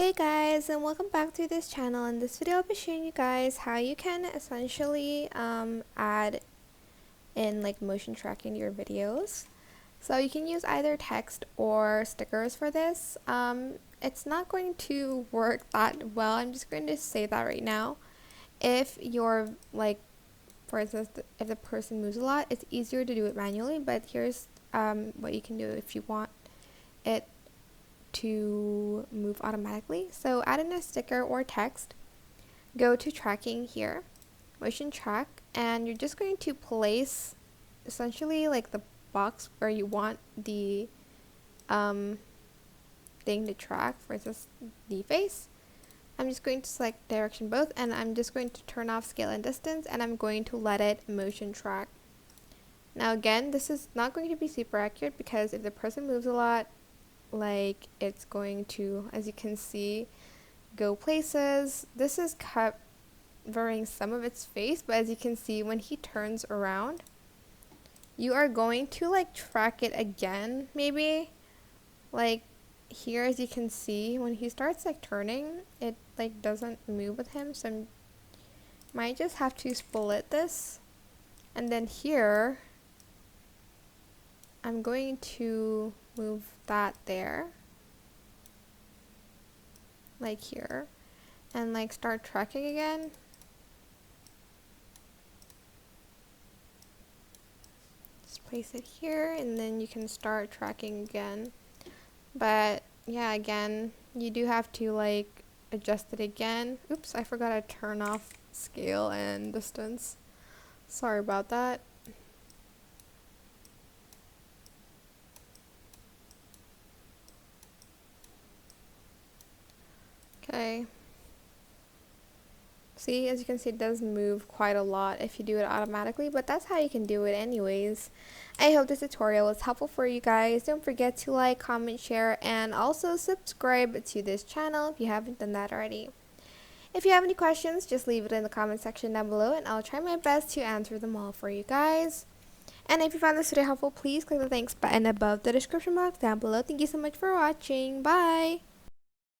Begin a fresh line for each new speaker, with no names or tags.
Hey guys, and welcome back to this channel. In this video I'll be showing you guys how you can essentially add in like motion tracking to your videos. So you can use either text or stickers for this. It's not going to work that well. I'm just going to say that right now. If you're like, for instance, if the person moves a lot, it's easier to do it manually, but here's what you can do if you want it to move automatically. So add in a sticker or text, go to tracking here, motion track, and you're just going to place essentially like the box where you want the thing to track, for instance the face. I'm just going to select direction both, and I'm just going to turn off scale and distance, and I'm going to let it motion track. Now again, this is not going to be super accurate because if the person moves a lot, like it's going to, as you can see, go places. This is covering some of its face, but as you can see, when he turns around, you are going to like track it again, maybe like here. As you can see, when he starts like turning, it like doesn't move with him, so I might just have to split this, and then here I'm going to move that there, like here, and like start tracking again. Just place it here, and then you can start tracking again. But yeah, again, you do have to like adjust it again. Oops, I forgot to turn off scale and distance. Sorry about that. Okay. See, as you can see, it does move quite a lot if you do it automatically, but that's how you can do it anyways. I hope this tutorial was helpful for you guys. Don't forget to like, comment, share, and also subscribe to this channel if you haven't done that already. If you have any questions, just leave it in the comment section down below, and I'll try my best to answer them all for you guys. And if you found this video helpful, please click the thanks button above the description box down below. Thank you so much for watching. Bye!